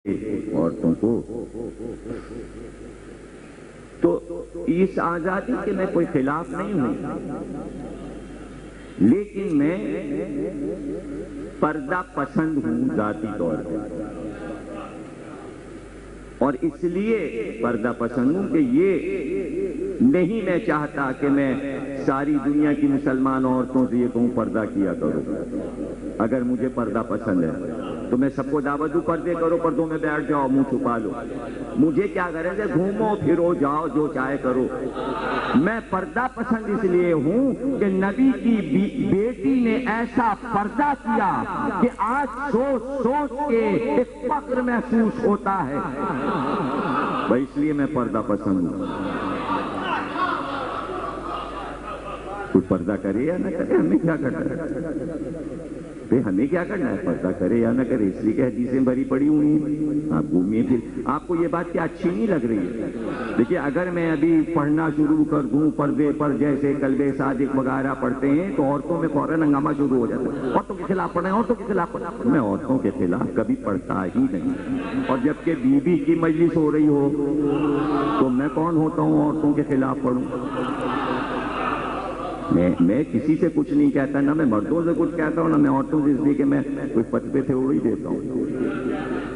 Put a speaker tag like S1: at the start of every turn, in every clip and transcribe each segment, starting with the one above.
S1: عورتوں کو. تو اس آزادی کے میں کوئی خلاف نہیں ہوں، لیکن میں پردہ پسند ہوں ذاتی طور پر، اور اس لیے پردہ پسند ہوں کہ یہ نہیں میں چاہتا کہ میں ساری دنیا کی مسلمان عورتوں سے یہ کہوں پردہ کیا کرو. اگر مجھے پردہ پسند ہے تو میں سب کو دعوت دوں پردے کرو، پردوں میں بیٹھ جاؤ، منہ چھپا لو. مجھے کیا غرض ہے، گھومو پھرو جاؤ جو چاہے کرو. میں پردہ پسند اس لیے ہوں کہ نبی کی بیٹی نے ایسا پردہ کیا کہ آج سوچ سوچ کے ایک فخر محسوس ہوتا ہے. بھائی اس لیے میں پردہ پسند ہوں. کوئی پردہ کرے یا نہ کرے، ہمیں کیا کرنا ہے؟ ہمیں کیا کرنا ہے، پردہ کرے یا نہ کرے. اس لیے کہ حدیثیں بھری پڑی ہوئی ہیں. آپ گھومیے پھر آپ کو یہ بات کیا اچھی نہیں لگ رہی ہے؟ دیکھیے اگر میں ابھی پڑھنا شروع کر دوں پردے پر، جیسے کلب صادق وغیرہ پڑھتے ہیں، تو عورتوں میں فوراً ہنگامہ شروع ہو جاتا ہے. عورتوں کے خلاف پڑھیں، عورتوں کے خلاف پڑھیں. میں عورتوں کے خلاف کبھی پڑھتا ہی نہیں. اور جبکہ بیوی کی مجلس ہو رہی ہو تو میں کون ہوتا ہوں عورتوں کے خلاف پڑھوں؟ میں کسی سے کچھ نہیں کہتا، نہ میں مردوں سے کچھ کہتا ہوں، نہ میں عورتوں سے، اس لیے کہ میں کوئی فتوے تھے وہی دیتا ہوں.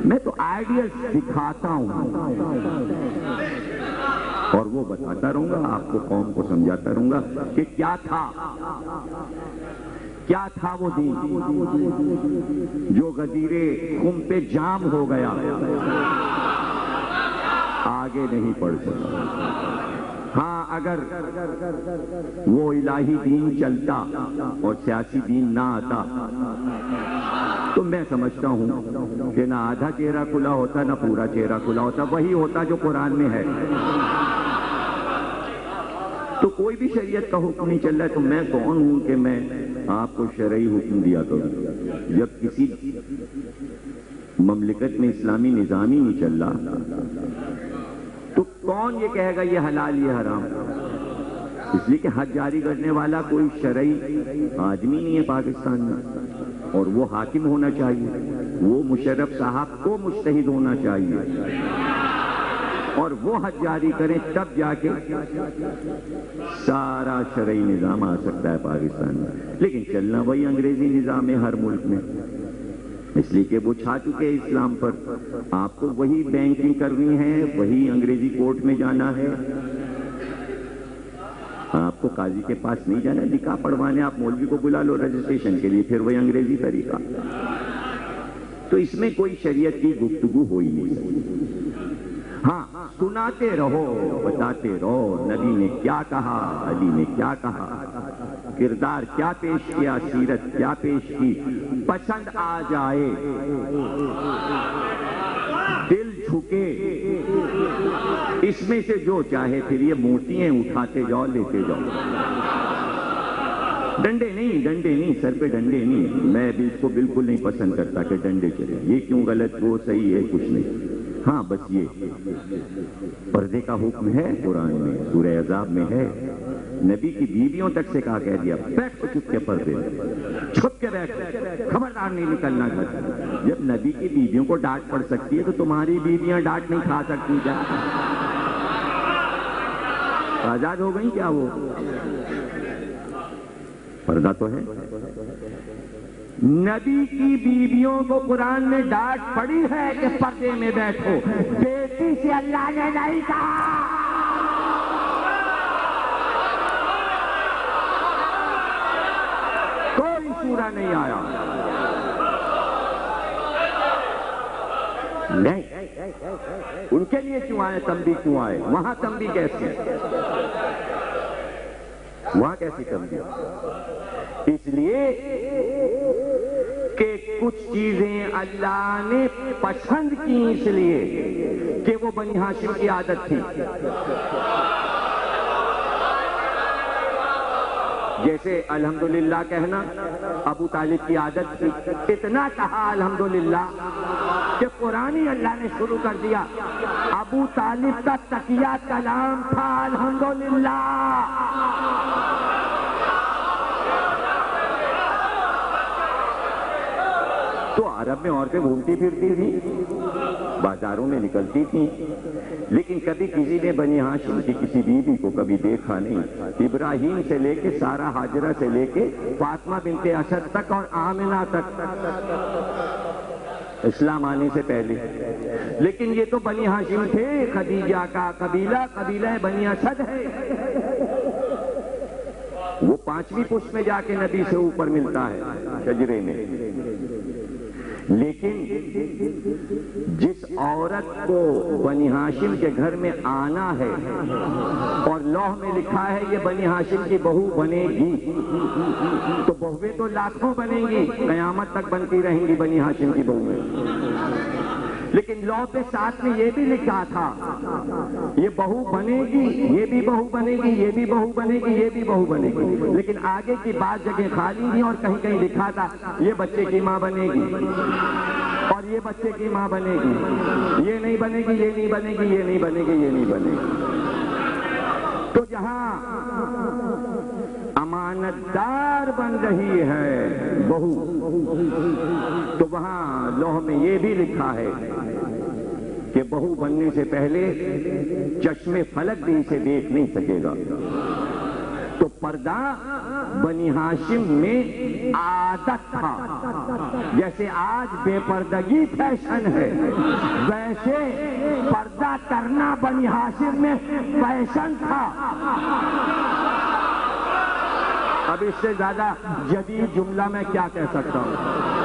S1: میں تو آئیڈیل دکھاتا ہوں اور وہ بتاتا رہوں گا آپ کو، قوم کو سمجھاتا رہوں گا کہ کیا تھا وہ دین جو غدیر خم پہ جام ہو گیا، آگے نہیں پڑھ سکا. ہاں اگر وہ الہی دین چلتا اور سیاسی دین نہ آتا تو میں سمجھتا ہوں کہ نہ آدھا چہرہ کھلا ہوتا نہ پورا چہرہ کھلا ہوتا، وہی ہوتا جو قرآن میں ہے. تو کوئی بھی شریعت کا حکم نہیں چل رہا ہے تو میں کون ہوں کہ میں آپ کو شرعی حکم دیا کروں؟ جب کسی مملکت میں اسلامی نظام ہی نہیں چل رہا تو کون یہ کہے گا یہ حلال یہ حرام؟ اس لیے کہ حد جاری کرنے والا کوئی شرعی آدمی نہیں ہے پاکستان میں، اور وہ حاکم ہونا چاہیے، وہ مشرف صاحب کو مجتہد ہونا چاہیے اور وہ حد جاری کریں، تب جا کے سارا شرعی نظام آ سکتا ہے پاکستان میں. لیکن چلنا وہی انگریزی نظام ہے ہر ملک میں، اس لیے کہ وہ چھا چکے اسلام پر. آپ کو وہی بینکنگ کرنی ہے، وہی انگریزی کورٹ میں جانا ہے، آپ کو قاضی کے پاس نہیں جانا. نکاح پڑھوانے آپ مولوی کو بلا لو رجسٹریشن کے لیے، پھر وہی انگریزی طریقہ. تو اس میں کوئی شریعت کی گفتگو ہوئی نہیں. ہاں سناتے رہو، بتاتے رہو نبی نے کیا کہا، علی نے کیا کہا، کردار کیا پیش کیا، سیرت کیا پیش کی. پسند آ جائے، دل جھکے، اس میں سے جو چاہے پھر یہ موتیاں اٹھاتے جاؤ، لیتے جاؤ. ڈنڈے نہیں، سر پہ ڈنڈے نہیں. میں بھی اس کو بالکل نہیں پسند کرتا کہ ڈنڈے چلے. یہ کیوں غلط، وہ صحیح ہے، کچھ نہیں. ہاں بس یہ پردے کا حکم ہے قرآن میں، سورہ احزاب میں ہے. نبی کی بیویوں تک سے کہا کہہ دیا بیٹھ چھپ کے پردے، چھپ کے بیٹھ، خبردار نہیں نکلنا گھر. جب نبی کی بیویوں کو ڈانٹ پڑ سکتی ہے تو تمہاری بیویاں ڈانٹ نہیں کھا سکتی کیا؟ آزاد ہو گئی کیا وہ؟ پردہ تو ہے. نبی کی بیویوں کو قرآن میں ڈانٹ پڑی ہے کہ پردے میں بیٹھو. بیٹی سے اللہ نے نہیں کہا. کوئی سورہ نہیں آیا. نہیں، ان کے لیے کیوں آئے تنبیہ، کیوں آئے؟ وہاں تنبیہ کیسی، وہاں کیسی تنبیہ؟ اس لیے کہ کچھ چیزیں اللہ نے پسند کی اس لیے کہ وہ بنی ہاشم کی عادت تھی. جیسے الحمدللہ کہنا ابو طالب کی عادت تھی. اتنا کہا الحمدللہ کہ قرآن ہی اللہ نے شروع کر دیا. ابو طالب کا تقیہ کلام تھا الحمدللہ. تو عرب میں عورتیں گھومتی پھرتی تھی، بازاروں میں نکلتی تھیں، لیکن کبھی کسی نے بنی ہاشم کی کسی بیوی کو کبھی دیکھا نہیں۔ ابراہیم سے لے کے سارہ، ہاجرہ سے لے کے فاطمہ بنت اسد تک اور آمنہ تک، اسلام آنے سے پہلے۔ لیکن یہ تو بنی ہاشم تھے، خدیجہ کا قبیلہ قبیلہ بنی اسد ہے، وہ 5ویں پشت میں جا کے نبی سے اوپر ملتا ہے شجرے میں۔ لیکن جس عورت کو بنی ہاشم کے گھر میں آنا ہے اور لوح میں لکھا ہے یہ بنی ہاشم کی بہو بنے گی، تو بہویں تو لاکھوں بنیں گی، قیامت تک بنتی رہیں گی بنی ہاشم کی بہویں۔ لیکن لوح پہ ساتھ میں یہ بھی لکھا تھا یہ بہو بنے گی، یہ بھی بہو بنے گی، یہ بھی بہو بنے گی، یہ بھی بہو بنے گی، لیکن آگے کی بات جگہ خالی تھی اور کہیں کہیں لکھا تھا یہ بچے کی ماں بنے گی اور یہ بچے کی ماں بنے گی، یہ نہیں بنے گی، یہ نہیں بنے گی، یہ نہیں بنے گی، یہ نہیں بنے گی۔ تو جہاں امانت دار بن رہی ہے بہو، تو وہاں لوح میں یہ بھی لکھا ہے کہ بہو بننے سے پہلے چشم فلک بھی اسے دیکھ نہیں سکے گا۔ تو پردہ بنی ہاشم میں عادت تھا، جیسے آج بے پردگی فیشن ہے، ویسے پردہ کرنا بنی ہاشم میں فیشن تھا۔ اب اس سے زیادہ جدید جملہ میں کیا کہہ سکتا ہوں؟